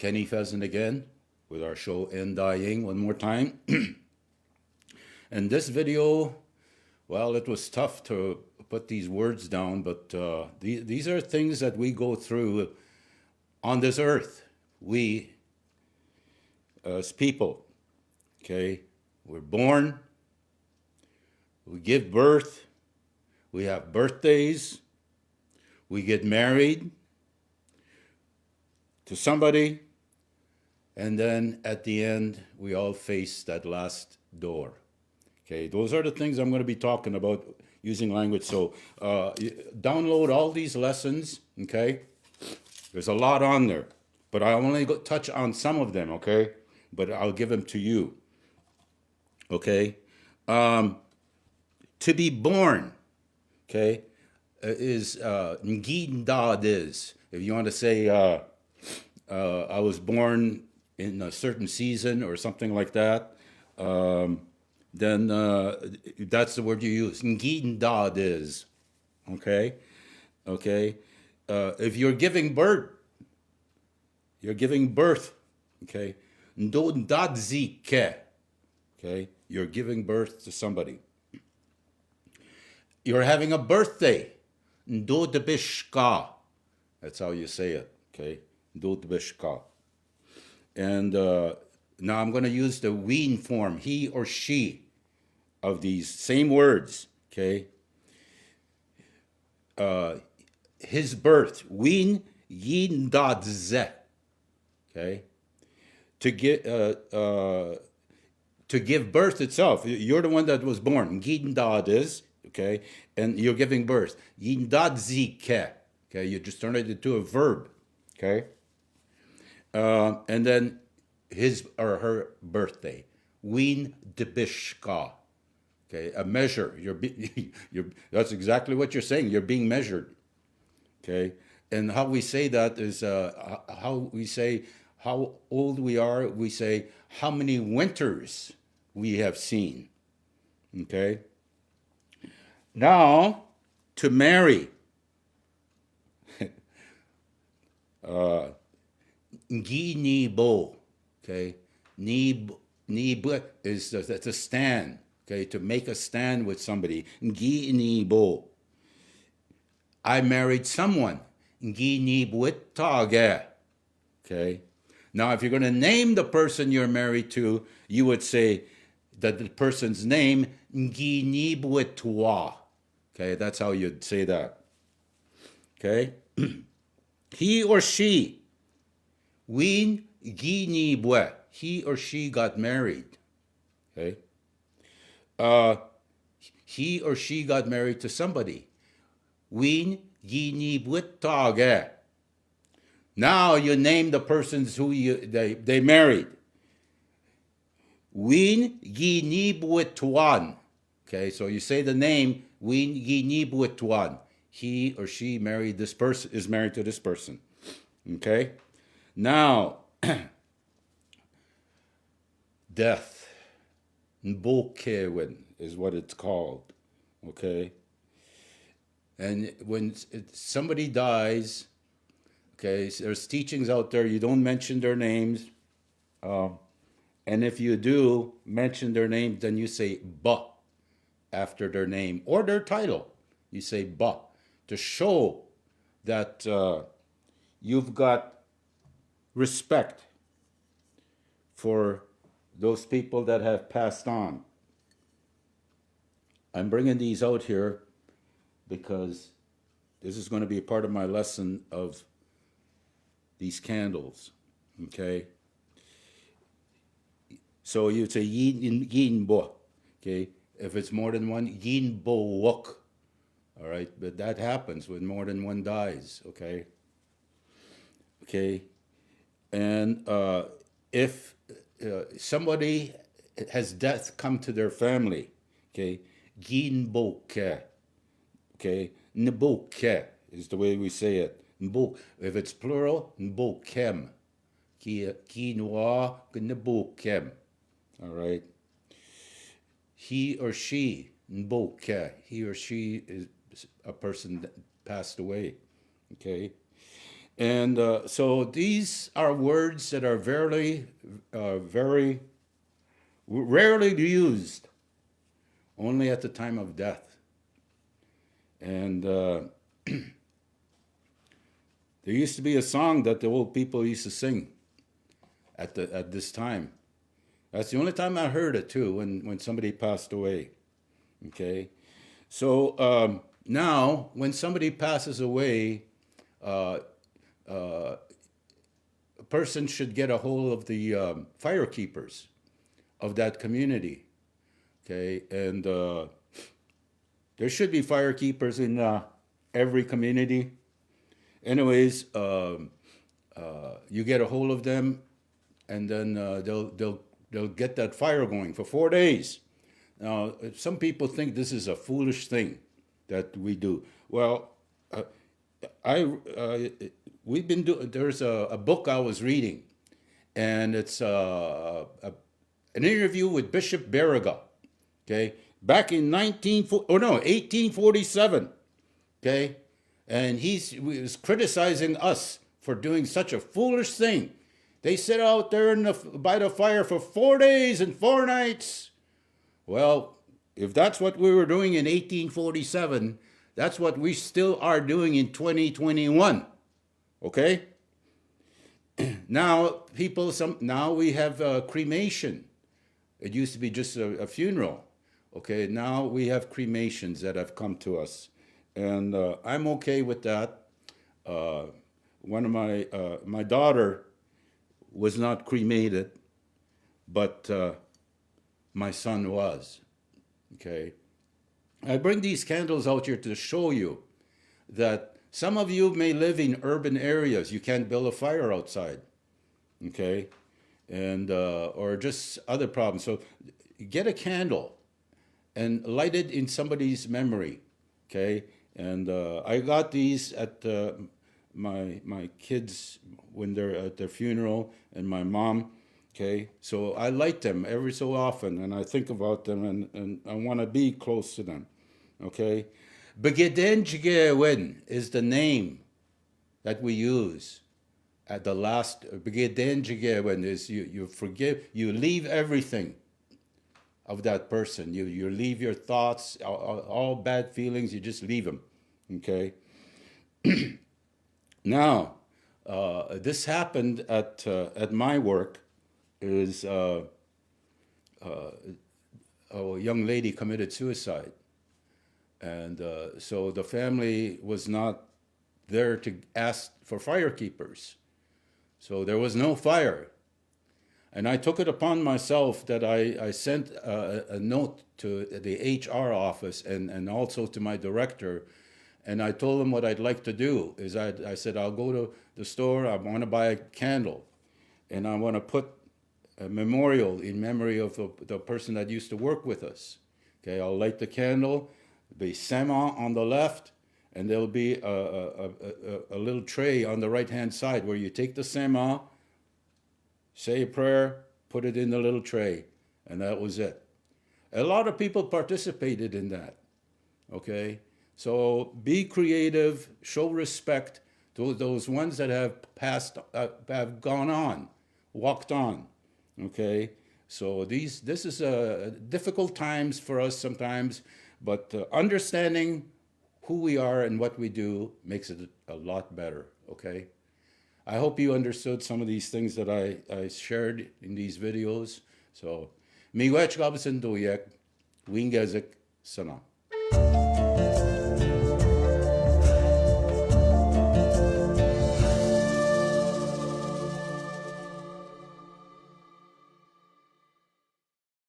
Kenny Pheasant again with our show End Dying one more time. And this video, well, it was tough to put these words down, but these are things that we go through on this earth. We, as people, okay, we're born, we give birth, we have birthdays, we get married to somebody, and then at the end, we all face that last door. Okay, those are the things I'm going to be talking about using language. So download all these lessons, okay? There's a lot on there, but I only touch on some of them, okay? But I'll give them to you, okay? To be born, okay, is Ngindad is. If you want to say I was born in a certain season or something like that, then that's the word you use. Ngindad is, okay? Okay? If you're giving birth, okay? Ndodadzike, okay? You're giving birth to somebody. You're having a birthday. Ndodebishka. That's how you say it, okay? Ndodebishka. And now I'm going to use the ween form, he or she, of these same words, okay? His birth, ween yindadze, okay? To give birth itself. You're the one that was born. Yindad is, okay? And you're giving birth. Yindadzike, okay? You just turn it into a verb, okay? And then his or her birthday. Ween debishka. Okay, a measure. That's exactly what you're saying. You're being measured. Okay, and how we say that is how we say how old we are. We say how many winters we have seen. Okay. Now, to marry. Nginibo. Okay, nib is to stand. Okay, to make a stand with somebody. Nginibo. I married someone. Nginibwitage. Okay. Now, if you're going to name the person you're married to, you would say that the person's name Nginibwitwa. Okay, that's how you'd say that. Okay. He or she. Ween ginibwe. He or she got married. Okay. He or she got married to somebody. Ween ginibwitage. Now you name the persons who they married. Ween ginibwitwan. Okay, so you say the name Ween ginibwitwan. He or she married this person, is married to this person. Okay. Now, death, Mbokewin is what it's called, okay? And when somebody dies, okay, so there's teachings out there, you don't mention their names, and if you do mention their name, then you say ba after their name or their title. You say ba to show that you've got respect for those people that have passed on. I'm bringing these out here because this is going to be a part of my lesson of these candles, okay? So you'd say yin bo, okay? If it's more than one, yin bo wok, all right? But that happens when more than one dies, okay? Okay? And if somebody has death come to their family, okay, ginboke, okay, nboke is the way we say it. Nbo, if it's plural, nbokem, quinoa, nbokem, all right. He or she, nboke, he or she is a person that passed away, okay. And so these are words that are very rarely used, only at the time of death. And there used to be a song that the old people used to sing at this time. That's the only time I heard it too, when somebody passed away. Okay, so now when somebody passes away, uh, uh, a person should get a hold of the fire keepers of that community. Okay, and there should be fire keepers in every community. Anyways, you get a hold of them, and then they'll get that fire going for 4 days. Now, some people think this is a foolish thing that we do. Well, I we've been doing. There's a book I was reading, and it's an interview with Bishop Barriga. Okay, back in 1847. Okay, and he was criticizing us for doing such a foolish thing. They sit out there by the fire for 4 days and 4 nights. Well, if that's what we were doing in 1847, that's what we still are doing in 2021. Okay? Now now we have cremation. It used to be just a funeral. Okay, now we have cremations that have come to us, and I'm okay with that. One of my daughter was not cremated, but my son was. Okay, I bring these candles out here to show you that some of you may live in urban areas. You can't build a fire outside. Okay, and or just other problems. So get a candle and light it in somebody's memory. Okay, and I got these at my kids when they're at their funeral, and my mom. Okay, so I light them every so often, and I think about them, and I want to be close to them. Okay, Begedenjigewin is the name that we use at the last. Begedenjigewin is you forgive, you leave everything of that person. You leave your thoughts, all bad feelings. You just leave them. Okay. Now, this happened at my work. Is a young lady committed suicide, and so the family was not there to ask for fire keepers, so there was no fire. And I took it upon myself that I sent a note to the HR office and also to my director, and I told them what I'd like to do. Is I said, I'll go to the store, I want to buy a candle, and I want to put a memorial in memory of the person that used to work with us. Okay, I'll light the candle, be sema on the left, and there'll be a little tray on the right-hand side where you take the sema, say a prayer, put it in the little tray, and that was it. A lot of people participated in that. Okay, so be creative, show respect to those ones that have passed, have gone on, walked on. Okay, so this is difficult times for us sometimes, but understanding who we are and what we do makes it a lot better. Okay, I hope you understood some of these things that I shared in these videos. So miigwech gabsen doyek wingezik sana.